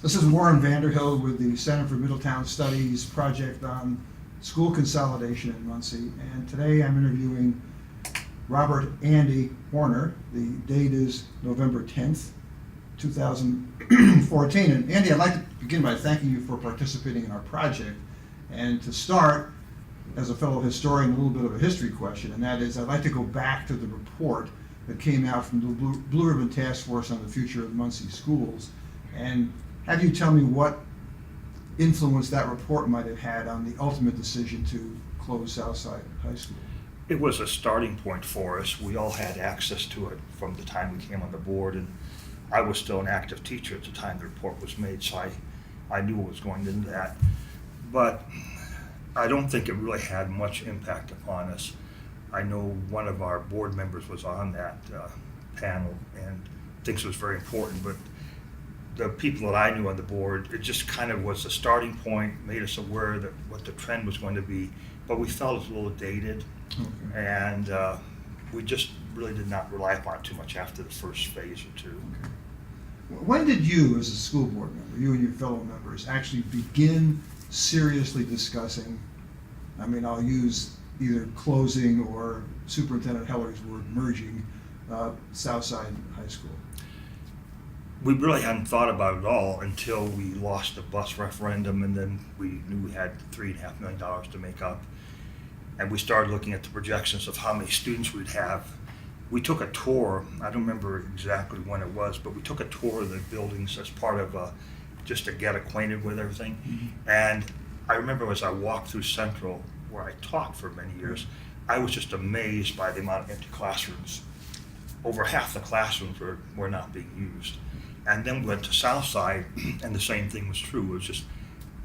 This is Warren Vanderhill with the Center for Middletown Studies project on school consolidation in Muncie. And today I'm interviewing Robert Andy Warrner. The date is November 10th, 2014. And Andy, I'd like to begin by thanking you for participating in our project. And to start, as a fellow historian, a little bit of a history question, and that is I'd like to go back to the report that came out from the Blue Ribbon Task Force on the future of Muncie schools, and have you tell me what influence that report might have had on the ultimate decision to close Southside High School? It was a starting point for us. We all had access to it from the time we came on the board, and I was still an active teacher at the time the report was made, so I knew what was going into that. But I don't think it really had much impact upon us. I know one of our board members was on that panel and thinks it was very important, but the people that I knew on the board, it just kind of was a starting point, made us aware that what the trend was going to be, but we felt it was a little dated, and we just really did not rely upon it too much after the first phase or two. Okay. When did you, as a school board member, you and your fellow members, actually begin seriously discussing, I mean, I'll use either closing or Superintendent Heller's word, merging Southside High School? We really hadn't thought about it all until we lost the bus referendum, and then we knew we had $3.5 million to make up. And we started looking at the projections of how many students we'd have. We took a tour, I don't remember exactly when it was, but we took a tour of the buildings as part of just to get acquainted with everything. Mm-hmm. And I remember as I walked through Central, where I taught for many years, I was just amazed by the amount of empty classrooms. Over half the classrooms were not being used. And then we went to Southside, and the same thing was true. It was just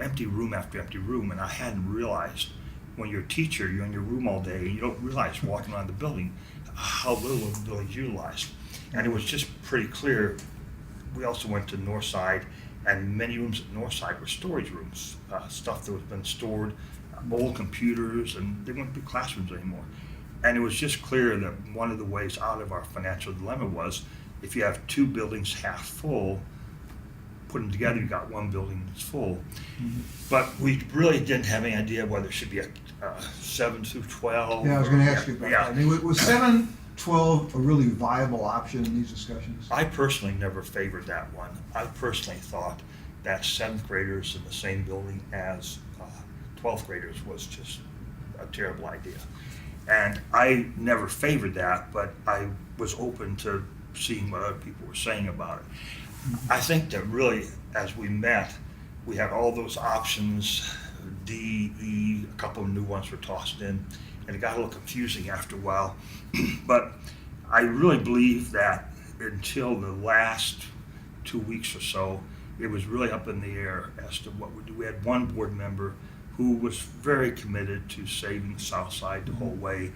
empty room after empty room, and I hadn't realized when you're a teacher, you're in your room all day, and you don't realize walking around the building how little of the building's utilized. And it was just pretty clear. We also went to Northside, and many rooms at Northside were storage rooms, stuff that was been stored, old computers, and they wouldn't be classrooms anymore. And it was just clear that one of the ways out of our financial dilemma was if you have two buildings half full, put them together, you got one building that's full. Mm-hmm. But we really didn't have any idea whether it should be a 7 through 12. Yeah, I was going to ask you about that. I mean, was 7, 12 a really viable option in these discussions? I personally never favored that one. I personally thought that 7th graders in the same building as 12th graders was just a terrible idea. And I never favored that, but I was open to seeing what other people were saying about it. I think that really, as we met, we had all those options, D, E, a couple of new ones were tossed in, and it got a little confusing after a while. But I really believe that until the last 2 weeks or so, it was really up in the air as to what we do. We had one board member who was very committed to saving Southside the whole way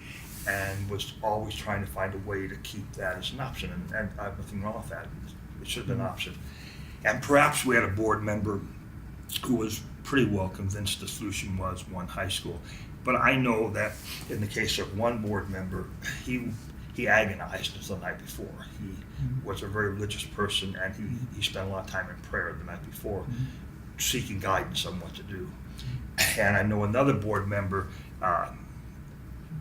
and was always trying to find a way to keep that as an option. And I have nothing wrong with that. It should have been an option. And perhaps we had a board member who was pretty well convinced the solution was one high school. But I know that in the case of one board member, he agonized until the night before. He was a very religious person, and he spent a lot of time in prayer the night before, seeking guidance on what to do. And I know another board member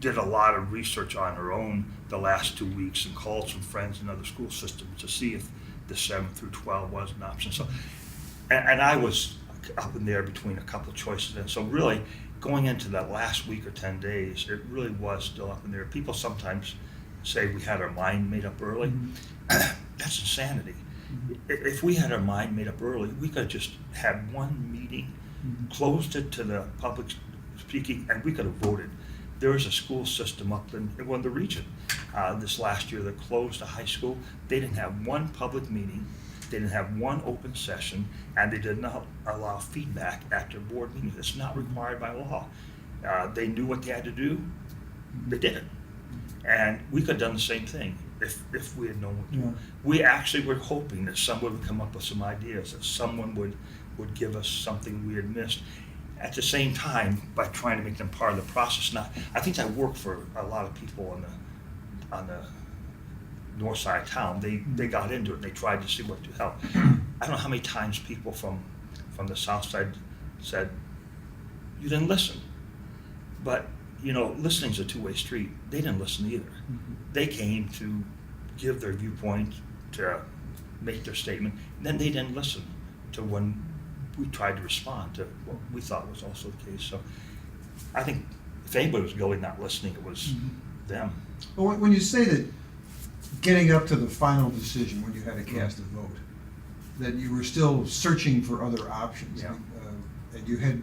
did a lot of research on her own the last 2 weeks and called some friends in other school systems to see if the 7 through 12 was an option. So, and I was up in there between a couple of choices. And so really going into that last week or 10 days, it really was still up in there. People sometimes say we had our mind made up early. That's insanity. If we had our mind made up early, we could have just had one meeting, closed it to the public speaking, and we could have voted. There was a school system up in the region this last year that closed a high school. They didn't have one public meeting, they didn't have one open session, and they did not allow feedback after board meetings. It's not required by law. They knew what they had to do, they did it. And we could have done the same thing if we had known what to do. We actually were hoping that someone would come up with some ideas, that someone would give us something we had missed. At the same time, by trying to make them part of the process. Now, I think that worked for a lot of people on the north side of town. They got into it and they tried to see what to help. I don't know how many times people from the Southside said, you didn't listen. But, you know, listening's a two-way street. They didn't listen either. Mm-hmm. They came to give their viewpoint, to make their statement, and then they didn't listen to when we tried to respond to what we thought was also the case. So I think if anybody was really not listening, it was them. Well, when you say that getting up to the final decision when you had to cast a vote, that you were still searching for other options, Yeah. And you had,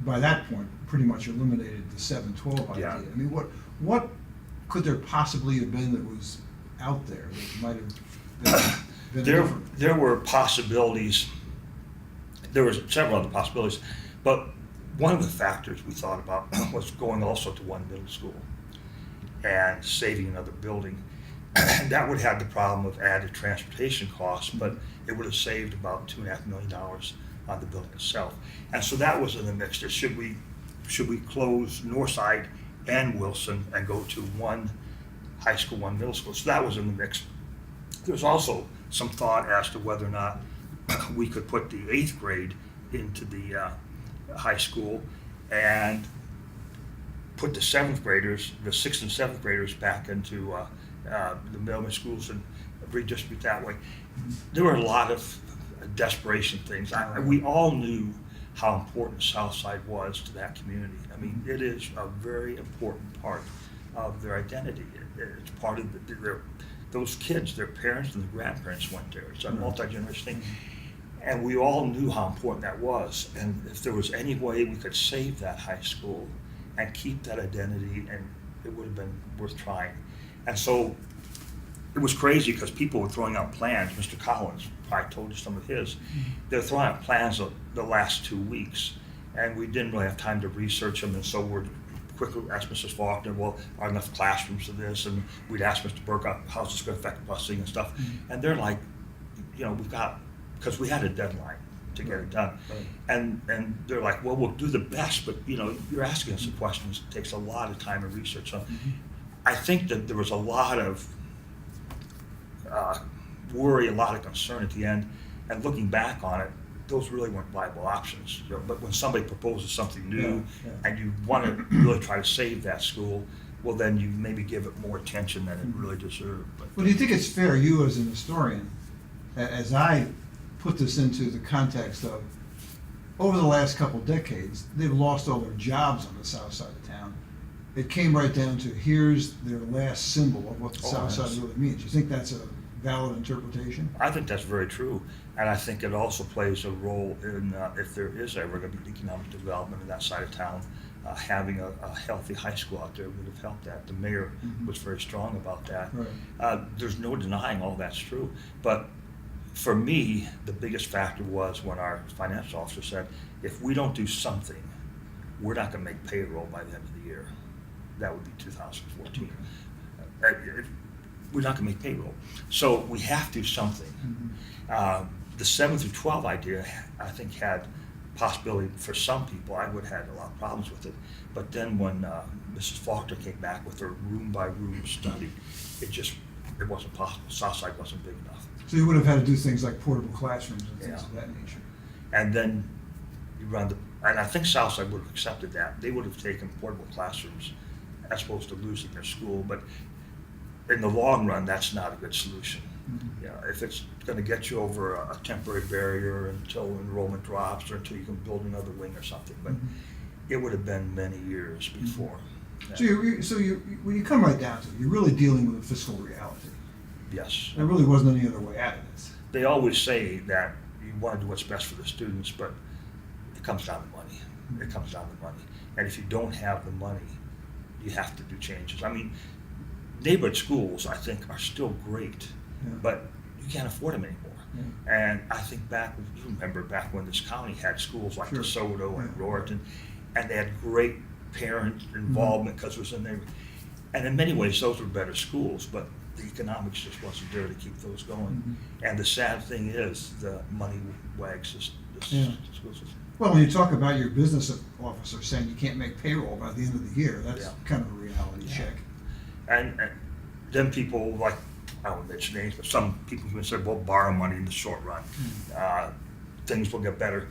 by that point, pretty much eliminated the 7-12 idea. Yeah. I mean, what could there possibly have been that was out there that might have been different? There were possibilities. There were several other possibilities, but one of the factors we thought about was going also to one middle school and saving another building. That would have the problem of added transportation costs, but it would have saved about $2.5 million on the building itself. And so that was in the mix. Should we close Northside and Wilson and go to one high school, one middle school? So that was in the mix. There was also some thought as to whether or not we could put the 8th grade into the high school and put the 7th graders, the 6th and 7th graders back into the middle schools and redistribute that way. There were a lot of desperation things. We all knew how important Southside was to that community. I mean, it is a very important part of their identity. It's part of those kids, their parents and their grandparents went there. It's a multi-generation thing. And we all knew how important that was. And if there was any way we could save that high school and keep that identity, and it would have been worth trying. And so it was crazy because people were throwing out plans. Mr. Collins probably told you some of his. They're throwing out plans the last 2 weeks, and we didn't really have time to research them. And so we're quickly asked Mrs. Faulkner, well, are enough classrooms for this? And we'd ask Mr. Burke, how's this going to affect busing and stuff? And they're like, you know, we've got, because we had a deadline to get it done. Right. And they're like, well, we'll do the best, but you know, you're asking us some questions. It takes a lot of time and research. So I think that there was a lot of worry, a lot of concern at the end. And looking back on it, those really weren't viable options. You know, but when somebody proposes something new and you want to really try to save that school, well, then you maybe give it more attention than it really deserved. But, Well, do you think it's fair, you as an historian, as I put this into the context of, over the last couple of decades, they've lost all their jobs on the south side of town. It came right down to, here's their last symbol of what the south side really means. You think that's a valid interpretation? I think that's very true, and I think it also plays a role in if there is ever going to be economic development in that side of town, having a healthy high school out there would have helped that. The mayor was very strong about that. Right. There's no denying all that's true, but for me, the biggest factor was when our financial officer said, if we don't do something, we're not going to make payroll by the end of the year. That would be 2014. We're not going to make payroll. So we have to do something. The 7 through 12 idea, I think, had possibility for some people. I would have had a lot of problems with it. But then when Mrs. Faulkner came back with her room-by-room study, it wasn't possible. Southside wasn't big enough. So you would have had to do things like portable classrooms and things of that nature. And then you run and I think Southside would have accepted that. They would have taken portable classrooms as opposed to losing their school. But in the long run, that's not a good solution. You know, if it's going to get you over a temporary barrier until enrollment drops or until you can build another wing or something, but it would have been many years before. So when you come right down to it, you're really dealing with a fiscal reality. Yes. There really wasn't any other way out of this. They always say that you want to do what's best for the students, but it comes down to money. It comes down to money. And if you don't have the money, you have to do changes. I mean, neighborhood schools, I think, are still great, but you can't afford them anymore. And I think you remember back when this county had schools like DeSoto and Roriton, and they had great parent involvement because it was in there. And in many ways, those were better schools, but the economics just wasn't there to keep those going. And the sad thing is, the money wags the school system. Well, when you talk about your business officer saying you can't make payroll by the end of the year, that's kind of a reality check. And then people like I won't mention names, but some people even said, we'll borrow money in the short run. Things will get better.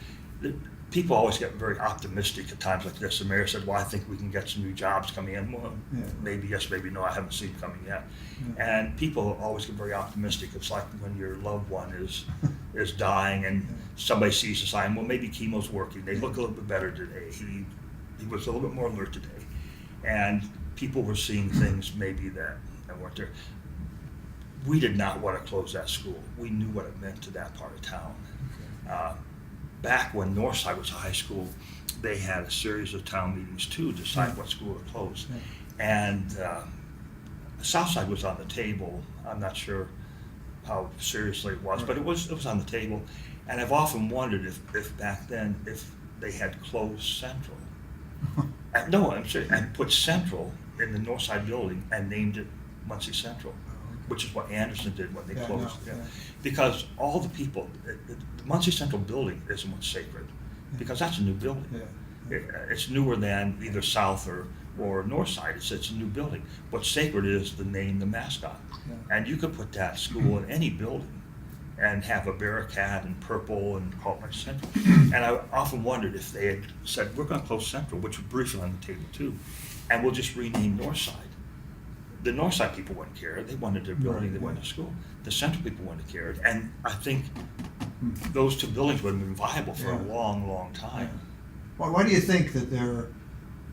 People always get very optimistic at times like this. The mayor said, well, I think we can get some new jobs coming in. Well, maybe yes, maybe no, I haven't seen coming yet. And people always get very optimistic. It's like when your loved one is dying and somebody sees a sign, well, maybe chemo's working. They look a little bit better today. He was a little bit more alert today. And people were seeing things maybe that weren't there. We did not want to close that school. We knew what it meant to that part of town. Back when Northside was a high school, they had a series of town meetings too to decide what school to close. And Southside was on the table. I'm not sure how seriously it was, but it was on the table. And I've often wondered if back then, if they had closed Central. No, I'm serious, and put Central in the Northside building and named it Muncie Central, which is what Anderson did when they closed. Because all the people, the Muncie Central building isn't what's sacred, because that's a new building. It's newer than either South or Northside. It's a new building. What's sacred is the name, the mascot. And you could put that school in any building and have a barricade in purple and call it Muncie Central. And I often wondered if they had said, we're going to close Central, which was briefly on the table too, and we'll just rename Northside. The Northside people wouldn't care. They wanted their building, they wanted a school. The Central people wouldn't have cared. And I think those two buildings would have been viable for a long, long time. Why do you think that there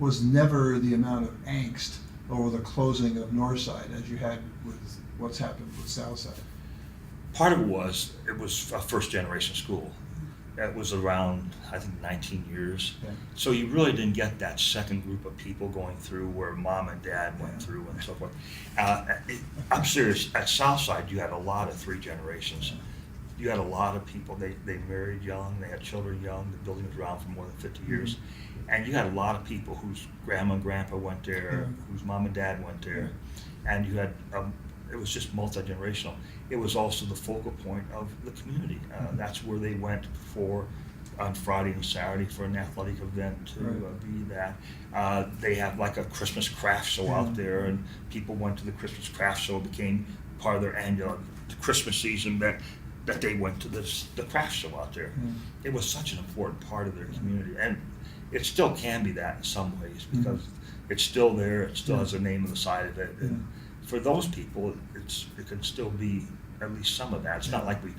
was never the amount of angst over the closing of Northside as you had with what's happened with Southside? Part of it was a first generation school. It was around, I think, 19 years. So you really didn't get that second group of people going through where mom and dad went through and so forth. I'm serious, at Southside you had a lot of three generations. You had a lot of people, they married young, they had children young, the building was around for more than 50 years. And you had a lot of people whose grandma and grandpa went there, whose mom and dad went there. And you had, it was just multi-generational. It was also the focal point of the community. That's where they went on Friday and Saturday for an athletic event to be that. They have like a Christmas craft show out there, and people went to the Christmas craft show. It became part of their annual Christmas season that they went to the craft show out there. It was such an important part of their community, and it still can be that in some ways because it's still there. It still has a name on the side of it. And for those people, it can still be at least some of that. It's not like we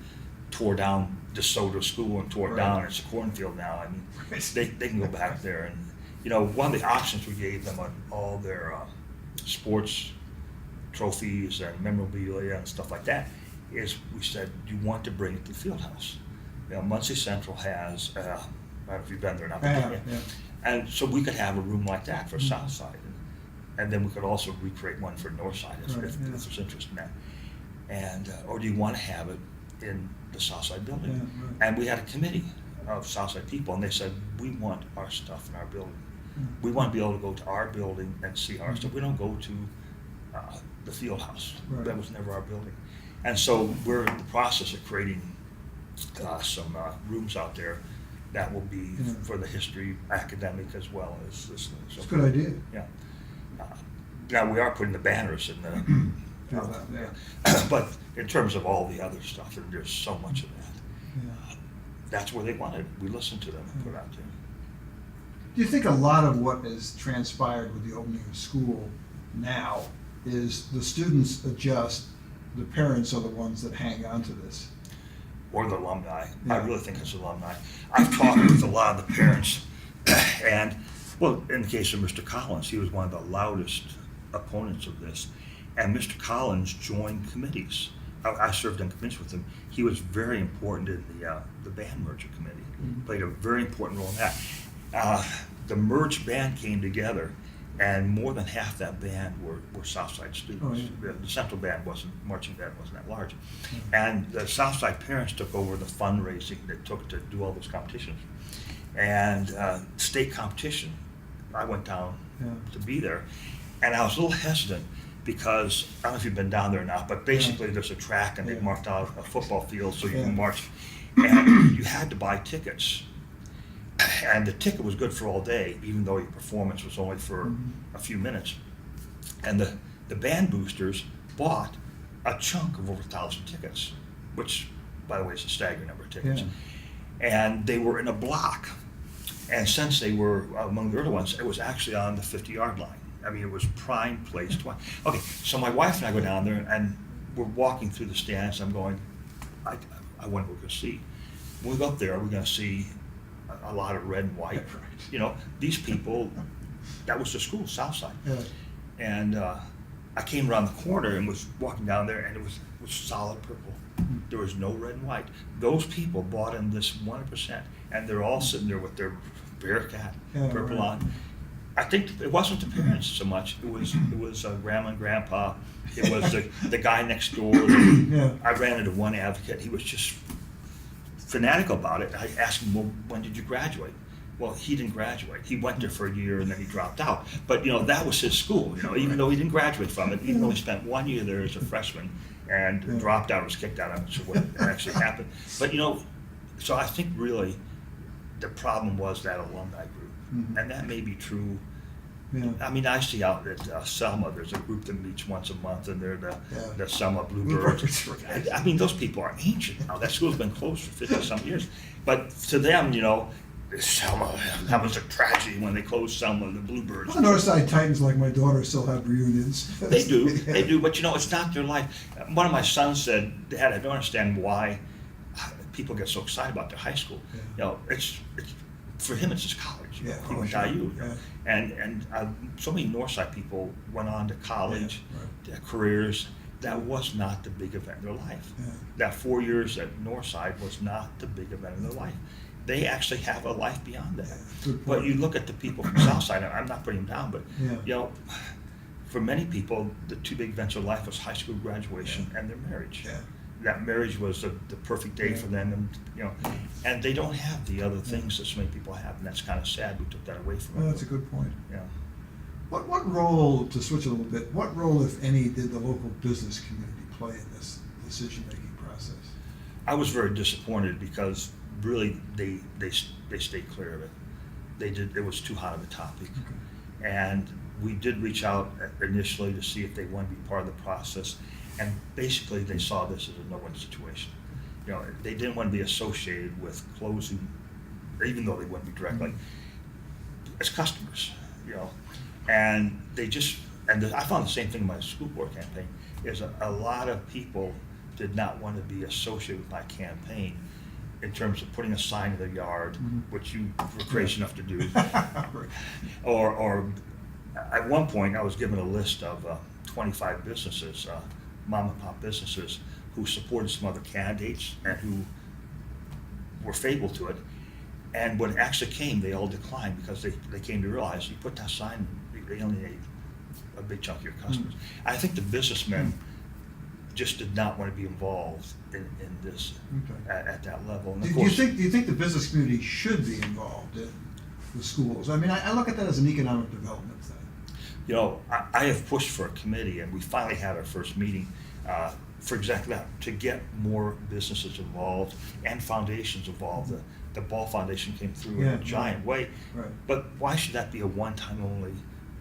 tore down DeSoto School and tore it down. It's a cornfield now. I mean, they can go back there. And one of the options we gave them on all their sports trophies and memorabilia and stuff like that is we said, do you want to bring it to the field house? Muncie Central has, I don't know if you've been there or not, and so we could have a room like that for Southside. And then we could also recreate one for Northside if there's interest in that. And or do you want to have it in the Southside building? And we had a committee of Southside people, and they said, we want our stuff in our building. We want to be able to go to our building and see our stuff. We don't go to the field house. That was never our building. And so we're in the process of creating some rooms out there that will be for the history academic as well as this thing. So, it's a good idea. Now we are putting the banners in the, but in terms of all the other stuff, and there's so much of that. That's where they wanted it. We listened to them and put it out there. Do you think a lot of what has transpired with the opening of school now is the students adjust, the parents are the ones that hang on to this? Or the alumni. I really think it's alumni. I've talked with a lot of the parents, and well, in the case of Mr. Collins, he was one of the loudest opponents of this. And Mr. Collins joined committees. I served on committees with him. He was very important in the band merger committee. Played a very important role in that. The merged band came together, and more than half that band were Southside students. The central band marching band wasn't that large. And the Southside parents took over the fundraising that took to do all those competitions. And state competition, I went down to be there, and I was a little hesitant because, I don't know if you've been down there or not, but basically there's a track and they marked out a football field so you can march, and you had to buy tickets. And the ticket was good for all day, even though your performance was only for a few minutes. And the band boosters bought a chunk of over 1,000 tickets, which, by the way, is a staggering number of tickets. Yeah. And they were in a block. And since they were among the early ones, it was actually on the 50-yard line. I mean, it was prime place to watch. Okay, so my wife and I go down there, and we're walking through the stands. I'm going, I wonder what we're going to see. When we go up there, we're going to see a lot of red and white. Right. You know, these people, that was the school, Southside. Yeah. And I came around the corner and was walking down there, and it was solid purple. There was no red and white. Those people bought in this 100%, and they're all sitting there with their Bearcat purple right. on. I think it wasn't the parents so much. It was grandma and grandpa. It was the guy next door. Yeah. I ran into one advocate. He was just fanatical about it. I asked him, well, when did you graduate? Well, he didn't graduate. He went there for a year and then he dropped out. But you know, that was his school. You know, even though he didn't graduate from it, even though he spent 1 year there as a freshman and dropped out, was kicked out. I'm not sure what actually happened. But you know, so I think really the problem was that alumni group, and that may be true. Yeah. I mean, I see out at Selma, there's a group that meets once a month, and they're the Selma Bluebirds. Bluebirds. I mean, those people are ancient now. That school's been closed for 50-some years. But to them, you know, Selma, that was a tragedy when they closed Selma, the Bluebirds. Well, the Northside Titans, like my daughter, still have reunions. They do, Yeah. they do, but you know, it's not their life. One of my sons said, Dad, I don't understand why people get so excited about their high school. Yeah. You know, it's for him, it's just college. Yeah, He went to sure. IU. You know? Yeah. And so many Northside people went on to college, Yeah, their careers. That was not the big event in their life. Yeah. That 4 years at Northside was not the big event in their life. They actually have a life beyond that. Good But point. you look at the people from Southside, and I'm not putting them down, but Yeah. you know, for many people, the two big events of life was high school graduation and their marriage. Yeah. That marriage was the perfect day for them, and you know, and they don't have the other things that so many people have, and that's kind of sad. We took that away from Well, them. that's a good point. Yeah. What role, to switch a little bit, what role, if any, did the local business community play in this decision-making process? I was very disappointed because really they stayed clear of it. It was too hot of a topic. Okay. And we did reach out initially to see if they wanted to be part of the process, and basically they saw this as a no-win situation. You know, they didn't want to be associated with closing, even though they wouldn't be directly, as customers, you know. And they just, I found the same thing in my school board campaign, is a lot of people did not want to be associated with my campaign in terms of putting a sign in their yard, which you were crazy enough to do. Right. Or at one point, I was given a list of 25 businesses, mom and pop businesses, who supported some other candidates and who were favorable to it. And when it actually came, they all declined because they came to realize you put that sign, they alienate a big chunk of your customers. I think the businessmen just did not want to be involved in this Okay. at that level. And Do of you course, think the business community should be involved in the schools? I mean, I look at that as an economic development thing. you know, I have pushed for a committee, and we finally had our first meeting for exactly that, to get more businesses involved and foundations involved. The Ball Foundation came through in Yeah, a giant way, Right. but why should that be a one-time only,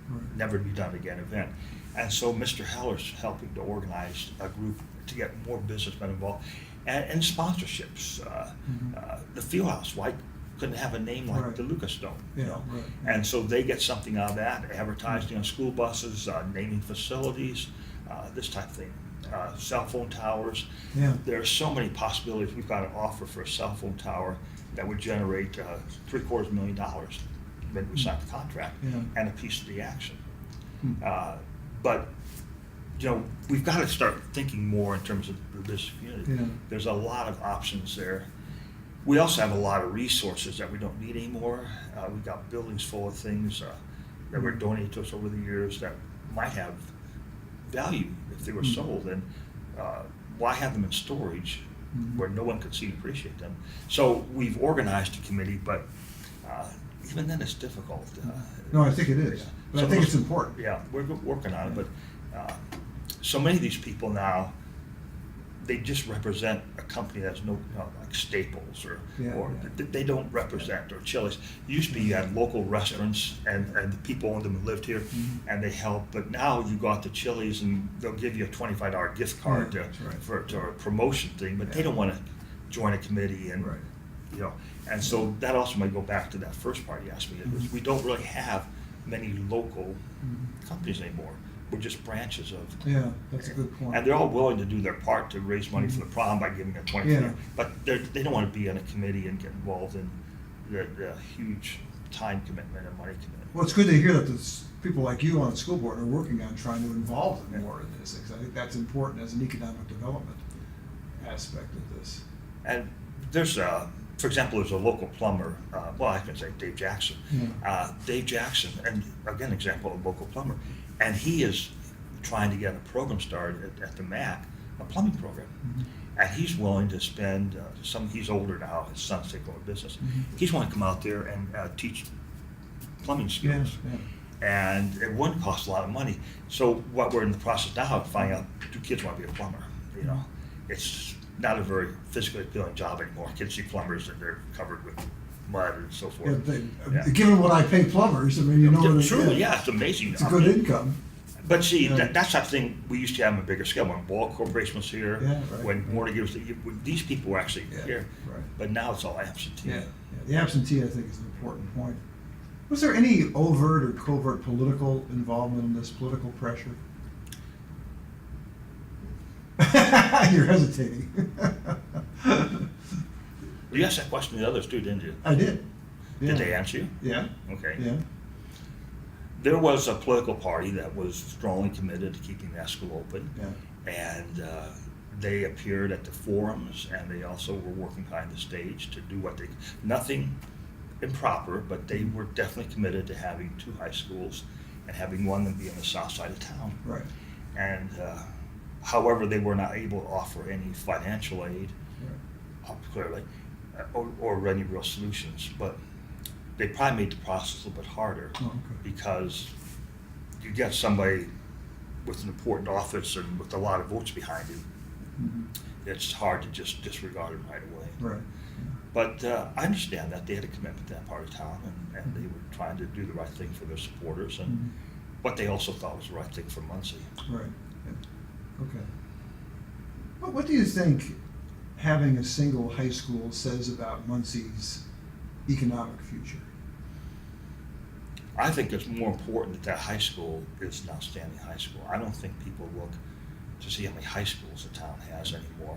Right. never be done again event? And so Mr. Heller's helping to organize a group to get more businessmen involved, and sponsorships. The Fieldhouse, why couldn't have a name like Right. the Lucas Dome? You Yeah, know? right. And so they get something out of that, advertising on school buses, naming facilities, this type of thing. Cell phone towers. Yeah. There are so many possibilities. We've got an offer for a cell phone tower that would generate $750,000 when we sign the contract, Yeah. and a piece of the action. Hmm. But you know, we've got to start thinking more in terms of the business community. Yeah. There's a lot of options there. We also have a lot of resources that we don't need anymore. We've got buildings full of things that were donated to us over the years that might have value if they were sold. And why have them in storage where no one could see and appreciate them? So we've organized a committee, but even then it's difficult. No, I think it is. Yeah. But So I think those- it's important. Yeah, we're working on it, but so many of these people now, they just represent a company that's like Staples or Yeah. they don't represent, or Chili's. Used to be you had local restaurants and the people owned them and lived here and they helped, but now you go out to Chili's and they'll give you a $25 gift card Yeah, that's right. for a promotion thing, but they don't want to join a committee and, Right. you know, and so that also might go back to that first part you asked me. We don't really have many local companies anymore. We're just branches of. Yeah, that's a good point. And they're all willing to do their part to raise money for the prom by giving a 20. Yeah. But they don't want to be on a committee and get involved in the huge time commitment and money commitment. Well, it's good to hear that people like you on the school board are working on trying to involve them more in this, because I think that's important as an economic development aspect of this. And there's for example, there's a local plumber, well, I can say Dave Jackson. Yeah. Dave Jackson, and again, example of a local plumber, and he is trying to get a program started at the MAC, a plumbing program. And he's willing to spend he's older now, his son's taking over business. He's willing to come out there and teach plumbing skills. Yeah. And it wouldn't cost a lot of money. So what we're in the process now of finding out, do kids want to be a plumber? You know, it's not a very physically appealing job anymore. Kids see plumbers and they're covered with mud and so forth. Yeah, given what I pay plumbers, I mean, you know what it Truly, is. yeah, it's amazing. It's a good income. But see, Yeah. that's that thing we used to have on a bigger scale. When Ball Corporation was here, Yeah, right, when right. Warrner was these people were actually Yeah, here. right. But now it's all absentee. Yeah, the absentee, I think, is an important point. Was there any overt or covert political involvement in this, political pressure? You're hesitating. You asked that question to the others too, didn't you? I did. Yeah. Did they answer you? Yeah. Okay. Yeah. There was a political party that was strongly committed to keeping that school open. Yeah. And they appeared at the forums, and they also were working behind the stage to do nothing improper, but they were definitely committed to having 2 high schools and having one of them be on the south side of town. Right. And however, they were not able to offer any financial aid, clearly, or any real solutions, but they probably made the process a little bit harder. Oh, okay. Because you get somebody with an important office and with a lot of votes behind you, it's hard to just disregard them right away. Right. But I understand that they had a commitment to that part of town, and they were trying to do the right thing for their supporters, and what they also thought was the right thing for Muncie. Right. Yeah. Okay. What do you think having a single high school says about Muncie's economic future? I think it's more important that high school is an outstanding high school. I don't think people look to see how many high schools the town has anymore.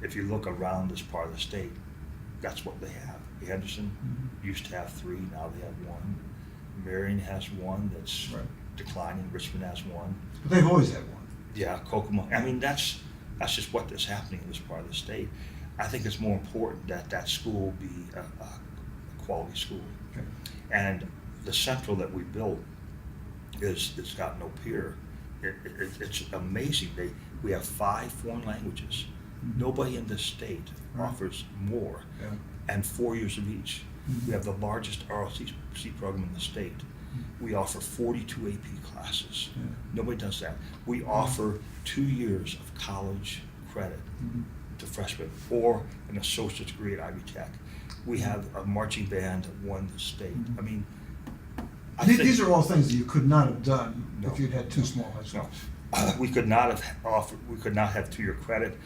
If you look around this part of the state, that's what they have. Anderson used to have 3, now they have 1. Marion has 1 that's declining. Richmond has 1. But they've always had one. Yeah, Kokomo. I mean, that's just what is happening in this part of the state. I think it's more important that that school be a quality school. Okay. And the central that we built it's got no peer. It's amazing. We have 5 foreign languages. Nobody in this state offers more, and 4 years of each. We have the largest ROTC program in the state. We offer 42 AP classes. Nobody does that. We offer 2 years of college credit to freshmen or an associate's degree at Ivy Tech. We have a marching band that won the state. I mean, These are all things that you could not have done No. if you'd had 2 small high schools. No. We could not have 2-year credit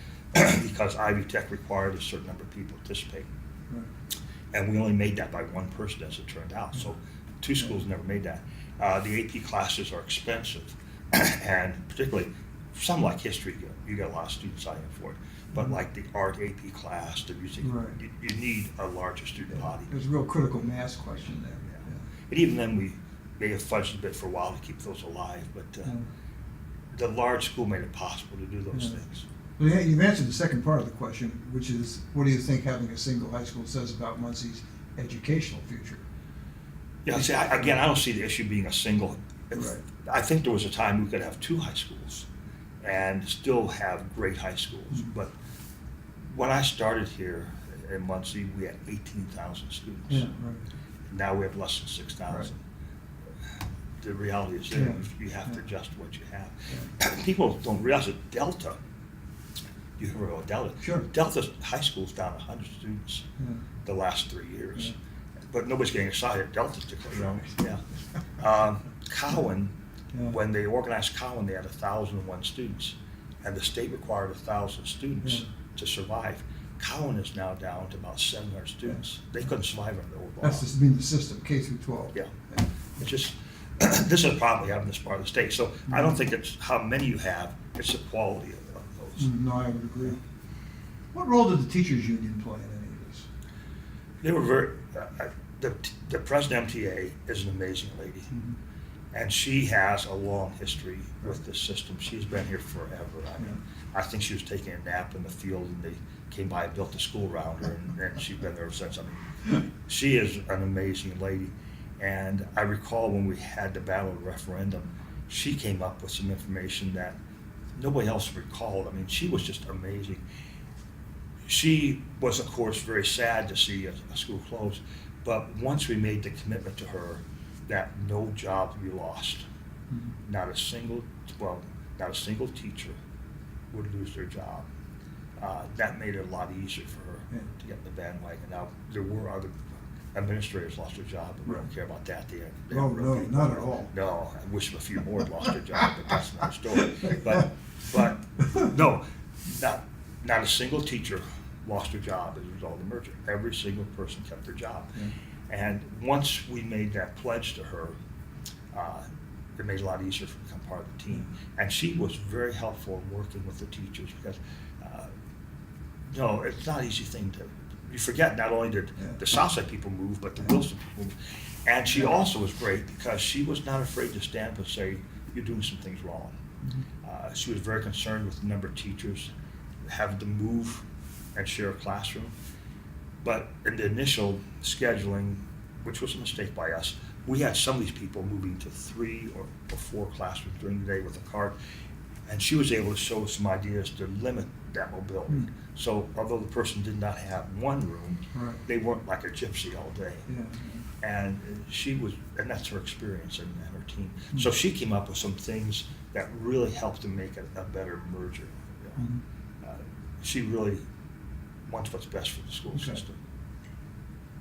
because Ivy Tech required a certain number of people to participate. Right. And we only made that by 1 person, as it turned out. So 2 schools never made that. The AP classes are expensive, and particularly some like history, you get a lot of students signing up for it. But like the art AP class, the music, you need a larger student body. There's a real critical mass question there. And even then, we may have fudged a bit for a while to keep those alive, but the large school made it possible to do those things. Well, yeah, you've answered the second part of the question, which is, what do you think having a single high school says about Muncie's educational future? Yeah, see, I don't see the issue being a single. Right. I think there was a time we could have 2 high schools and still have great high schools. But when I started here in Muncie, we had 18,000 students. Yeah, right. Now we have less than 6,000. Right. The reality is that you have to adjust what you have. People don't realize that Delta you hear about Delta. Sure. Delta High School's down 100 students Yeah. the last 3 years. Yeah. But nobody's getting excited. Delta's declaring, Right. yeah. Cowan, Yeah. when they organized Cowan, they had 1,001 students, and the state required 1,000 students Yeah. to survive. Cowan is now down to about 700 students. They couldn't survive on the overall. That's just mean the system, K through 12. Yeah. It's just, this is a problem we have in this part of the state. So I don't think it's how many you have, it's the quality of those. No, I would agree. What role did the teachers union play in any of this? They were very, the president MTA is an amazing lady. Mhm. And she has a long history with this system. She's been here forever. I mean, I think she was taking a nap in the field and they came by and built a school around her, and she's been there since. I mean, she is an amazing lady. And I recall when we had the battle referendum, she came up with some information that nobody else recalled. I mean, she was just amazing. She was, of course, very sad to see a school close, but once we made the commitment to her that no job would be lost, Mhm. not a single teacher would lose their job. That made it a lot easier for her Yeah. to get in the bandwagon. Now, there were other administrators lost their job, but we don't Right. care about that. They Oh, have real no, people. not at all. No, I wish a few more had lost their job, but that's another story. But no, not a single teacher lost their job as a result of the merger. Every single person kept their job. Yeah. And once we made that pledge to her, it made it a lot easier for her to become part of the team. And she was very helpful in working with the teachers because, it's not an easy thing to, you forget not only did Yeah. the Southside people move, but the Wilson people moved. And she also was great because she was not afraid to stand up and say, you're doing some things wrong. Mhm. She was very concerned with the number of teachers, having to move and share a classroom. But in the initial scheduling, which was a mistake by us, we had some of these people moving to 3 or 4 classrooms during the day with a cart. And she was able to show some ideas to limit that mobility. Mm. So although the person did not have one room, Right. they weren't like a gypsy all day. Yeah. And she was, and that's her experience and her team. Mm. So she came up with some things that really helped to make it a better merger. Mhm. She really wants what's best for the school Okay. system.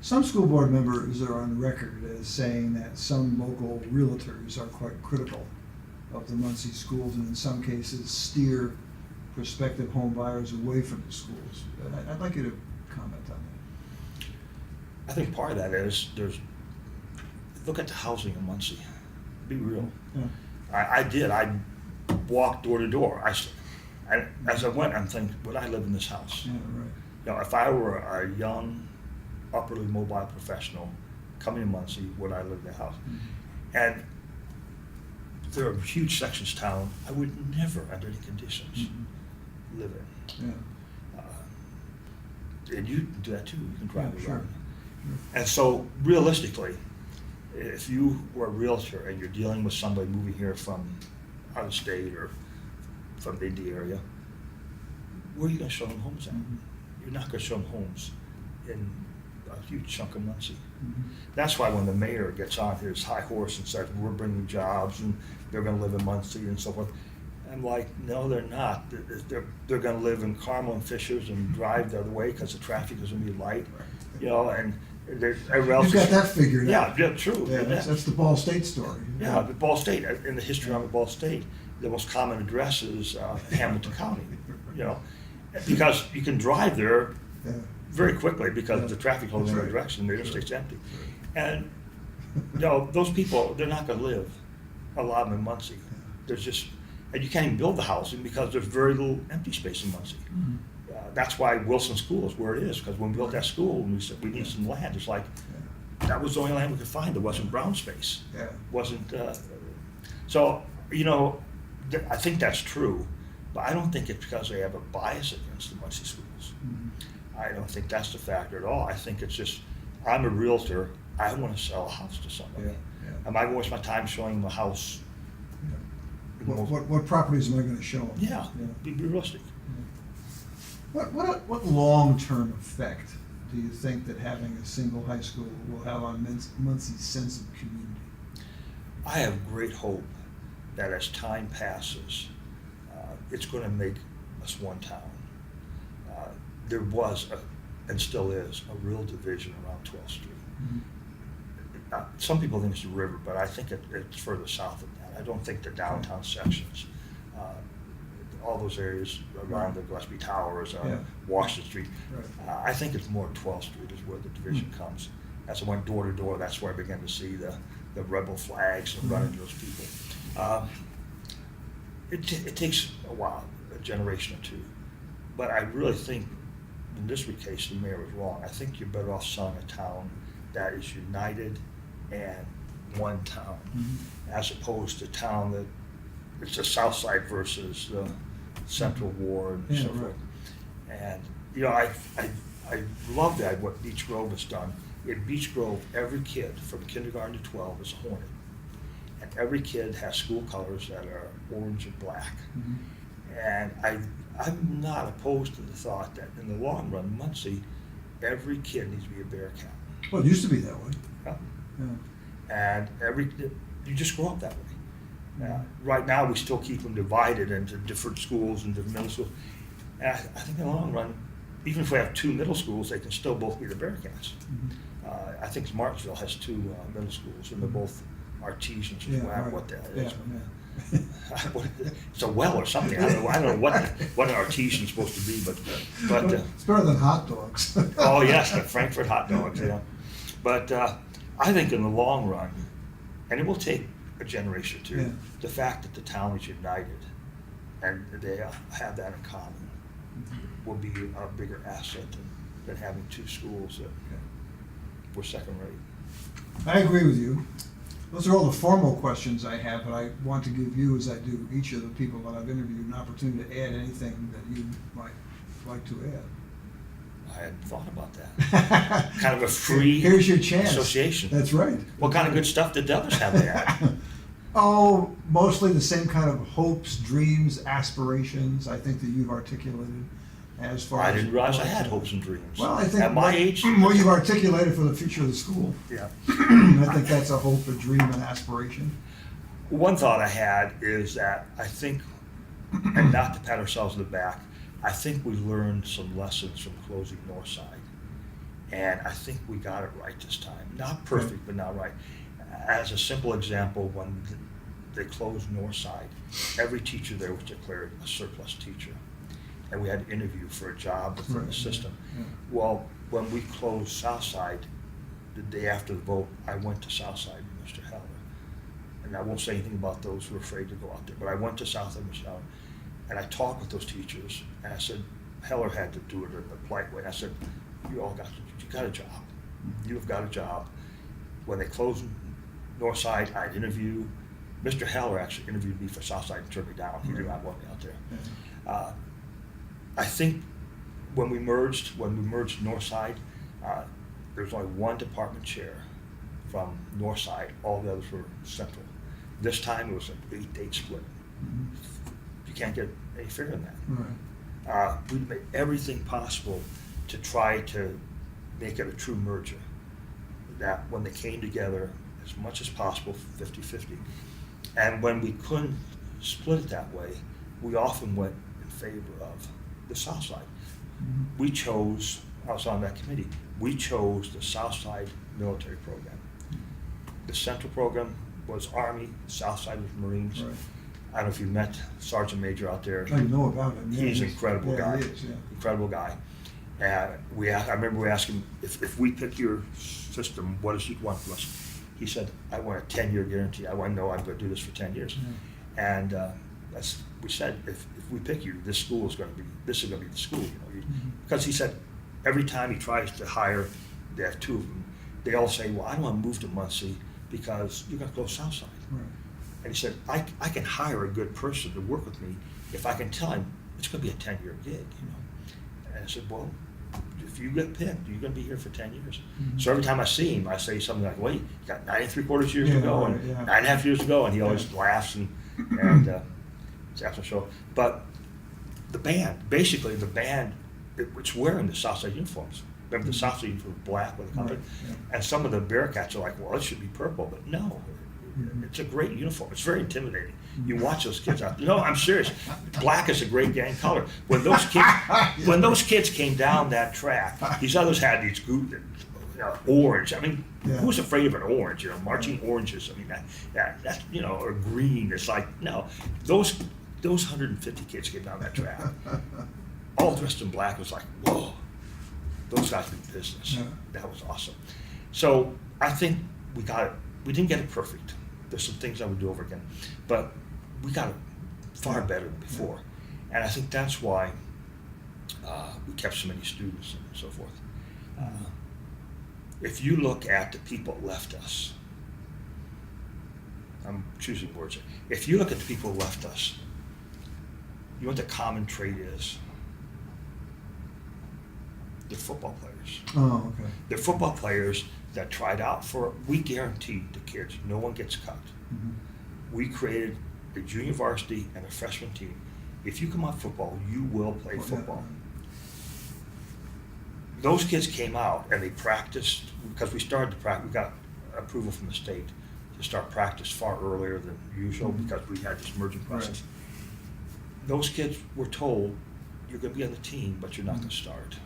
Some school board members are on record as saying that some local realtors are quite critical of the Muncie schools and in some cases steer prospective home buyers away from the schools. I'd like you to comment on that. I think part of that is look at the housing in Muncie. Be real. Yeah. I did. I walked door to door. As I went, I'm thinking, would I live in this house? Yeah, right. You know, if I were a young, upperly mobile professional coming to Muncie, would I live in the house? Mhm. And there are huge sections of town I would never, under any conditions, Mhm. live in. Yeah. And you can do that too. You can drive Yeah, sure. around. And so, realistically, if you were a realtor and you're dealing with somebody moving here from out of state or from the Indy area, where are you going to show them homes at? Mhm. You're not going to show them homes in a huge chunk of Muncie. Mhm. That's why when the mayor gets on his high horse and says, we're bringing jobs and they're going to live in Muncie and so forth, I'm like, no, they're not. They're going to live in Carmel and Fishers and drive the other way because the traffic is going to be light, you know, and everybody else. You've got that figured out. Yeah, true. Yeah, that's the Ball State story. Yeah, the Ball State, in the history of Ball State, the most common address is Hamilton County, you know, because you can drive there Yeah. very quickly because Yeah. the traffic goes in That's the right. direction, the That's interstate's right. empty. And, you know, those people, they're not gonna live, a lot of them in Muncie. There's just, and you can't even build the housing because there's very little empty space in Muncie. Mhm. That's why Wilson School is where it is, because when we built that school, we said we need some land, it's like, that was the only land we could find, there wasn't brown space. Yeah. Wasn't, so, you know, I think that's true, but I don't think it's because they have a bias against the Muncie schools. Mhm. I don't think that's the factor at all. I think it's just, I'm a realtor, I want to sell a house to somebody. Yeah, yeah. Am I going to waste my time showing them a house? Yeah. What properties am I gonna show them? Yeah, be realistic. What long-term effect do you think that having a single high school will have on Muncie's sense of community? I have great hope that as time passes, it's going to make us one town. there was, and still is, a real division around 12th Street. Some people think it's the river, but I think it's further south of that. I don't think the downtown sections, all those areas around the Gillespie Towers, Washington Street, I think it's more 12th Street is where the division comes. As I went door to door, that's where I began to see the rebel flags and run into those people. It takes a while, a generation or two, but I really think in this case the mayor was wrong. I think you're better off selling a town that is united and one town, as opposed to a town that it's the Southside versus the Central Ward and so forth. And you know, I love that what Beech Grove has done. In Beech Grove, every kid from kindergarten to 12 is a Hornet, and every kid has school colors that are orange and black. And I'm not opposed to the thought that in the long run, Muncie, every kid needs to be a Bearcat. Well, it used to be that way. And you just grow up that way. Right now, we still keep them divided into different schools and different middle schools. And I think in the long run, even if we have 2 middle schools, they can still both be the Bearcats. I think Martinsville has 2 middle schools, and they're both artesians. What that is. It's a well or something. I don't know what an artesian is supposed to be, but it's better than hot dogs. Oh yes, the Frankfurt hot dogs. Yeah, but I think in the long run, and it will take a generation or two, the fact that the town is united and they have that in common will be a bigger asset than having 2 schools that were second rate. I agree with you. Those are all the formal questions I have, but I want to give you, as I do each of the people that I've interviewed, an opportunity to add anything that you might like to add. I hadn't thought about that. Kind of a free Here's your chance. Association. That's right. What kind of good stuff did the others have to add? Oh, mostly the same kind of hopes, dreams, aspirations, I think, that you've articulated as far as... I didn't realize I had hopes and dreams. Well, I think... At my age... What you've articulated for the future of the school. Yeah. I think that's a hope, a dream, an aspiration. One thought I had is that I think, and not to pat ourselves on the back, I think we learned some lessons from closing Northside. And I think we got it right this time. Not perfect, but not right. As a simple example, when they closed Northside, every teacher there was declared a surplus teacher. And we had to interview for a job within the system. Well, when we closed Southside, the day after the vote, I went to Southside with Mr. Heller. And I won't say anything about those who are afraid to go out there, but I went to Southside with Mr. Heller, and I talked with those teachers, and I said, Heller had to do it in a polite way. And I said, you got a job. You have got a job. When they closed Northside, I'd interview. Mr. Heller actually interviewed me for Southside and turned me down. He did not want me out there. I think when we merged Northside, there was only one department chair from Northside. All the others were Central. This time it was an 8-8 split. You can't get any fairer than that. We made everything possible to try to make it a true merger. That when they came together, as much as possible, 50-50. And when we couldn't split it that way, we often went in favor of the Southside. We chose, I was on that committee, we chose the Southside military program. The Central program was Army, Southside was Marines. I don't know if you met Sergeant Major out there. I know about him. He's an incredible guy. He is, Incredible guy. And I remember we asked him, if we pick your system, what does he want from us? He said, I want a 10-year guarantee. I want to know I'm going to do this for 10 years. And we said, if we pick you, this is going to be the school. Because he said, every time he tries to hire, they have 2 of them, they all say, well, I don't want to move to Muncie because you're going to close Southside. And he said, I can hire a good person to work with me if I can tell him it's going to be a 10-year gig. And I said, well, if you get picked, you're going to be here for 10 years. So every time I see him, I say something like, wait, you got 9 3/4 years to go and 9.5 years to go. And he always laughs and it's after the show. But the band, it's wearing the Southside uniforms. Remember the Southside uniforms were black with the company? And some of the Bearcats are like, well, it should be purple. But no, It's a great uniform. It's very intimidating. You watch those kids out. No, I'm serious. Black is a great gang color. When those kids came down that track, these others had these orange. I mean, Yeah. who's afraid of an orange? Marching oranges. I mean, that or green. It's like, no, those 150 kids came down that track, all dressed in black. It was like, whoa, those guys mean business. Yeah. That was awesome. So I think we got it. We didn't get it perfect. There's some things I would do over again, but we got it far better than before. And I think that's why we kept so many students and so forth. If you look at the people that left us, I'm choosing words here. If you look at the people who left us, you know what the common trait is? They're football players. Oh, okay. They're football players that tried out for, we guaranteed the kids, no one gets cut. Mhm. We created a junior varsity and a freshman team. If you come out football, you will play Well, football. Those kids came out and they practiced, because we started to practice, we got approval from the state to start practice far earlier than usual Mhm. because we had this merging process. Right. Those kids were told, you're gonna be on the team, but you're not Mhm. gonna start.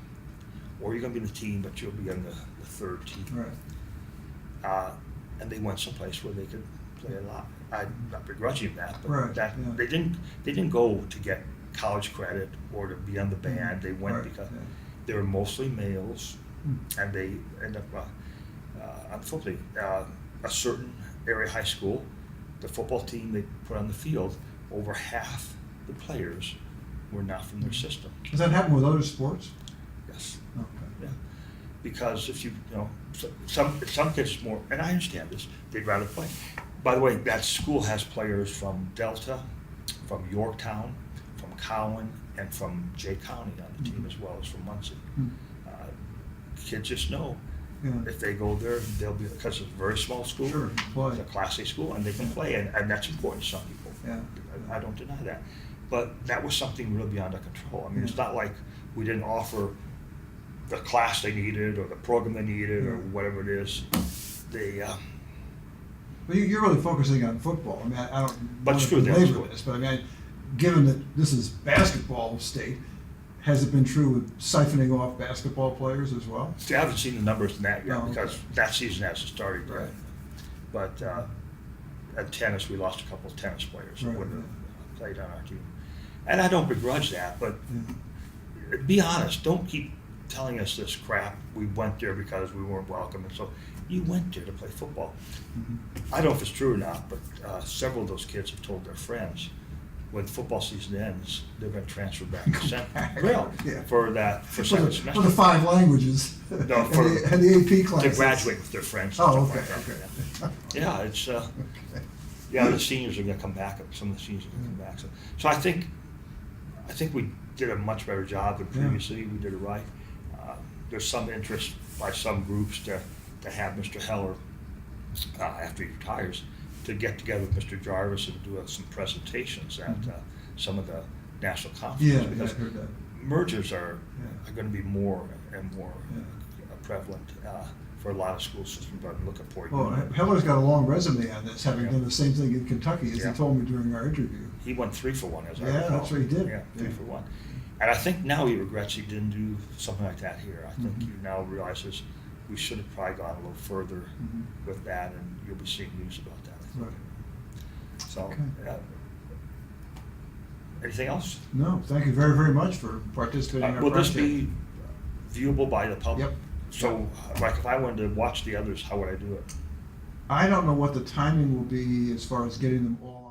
Or you're gonna be on the team, but you'll be on the third team. Right. And they went someplace where they could play a lot. I'm not begrudging that, but Right, that yeah. they didn't go to get college credit or to be on the band. They went Right, because yeah. they were mostly males, Mm. and they ended up unfortunately a certain area high school, the football team they put on the field, over half the players were not from their system. Does that happen with other sports? Yes. Okay. Yeah, because if some kids more, and I understand this, they'd rather play. By the way, that school has players from Delta, from Yorktown, from Cowan, and from Jay County on the team as well as from Muncie. Hmm. Kids just know Yeah. if they go there, they'll be, because it's a very small school. Sure, play. It's a Class A school, and they can play, and that's important to some people. Yeah. I don't deny that. But that was something really beyond our control. I mean, it's Yeah. not like we didn't offer the class they needed or the program they needed or Yeah. whatever it is. They, Well, you're really focusing on football. I mean, I don't But want it's to true, that's belabor true. this, but I mean, given that this is basketball state, has it been true with siphoning off basketball players as well? see, I haven't seen the numbers in that yet Oh, okay. because that season hasn't started yet. Right. But at tennis, we lost a couple of tennis players who Right, would have yeah. played on our team. And I don't begrudge that, but Yeah. be honest, don't keep telling us this crap. We went there because we weren't welcome, and so you went there to play football. Mhm. I don't know if it's true or not, but several of those kids have told their friends when football season ends, they're going to transfer back to Back. Well, Yeah. for second For semester. the 5 languages No, for- and the AP classes. To graduate with their friends. and Oh, stuff okay, like that. okay. Yeah, it's Okay. yeah, the seniors are going to come back. Some of the seniors are going to come back. So I think we did a much better job than Yeah. previously. We did it right. There's some interest by some groups to have Mr. Heller, after he retires, to get together with Mr. Jarvis and do some presentations at some of the national conferences. Yeah, because I heard that. mergers are Yeah. going to be more and more Yeah. prevalent for a lot of school systems. I'm looking for Well, Heller's got a long resume on this, having Yeah. done the same thing in Kentucky, as Yeah. he told me during our interview. He won 3 for 1, as I Yeah, recall. that's what he did. Yeah, 3 Yeah. for 1. And I think now he regrets he didn't do something like that here. I think Mhm. he now realizes we should have probably gone a little further Mhm. with that, and you'll be seeing news about that, I think. Right. So, Okay. anything else? No, thank you very, very much for participating in our Will this project. be viewable by the public? Yep. So, like, if I wanted to watch the others, how would I do it? I don't know what the timing will be as far as getting them all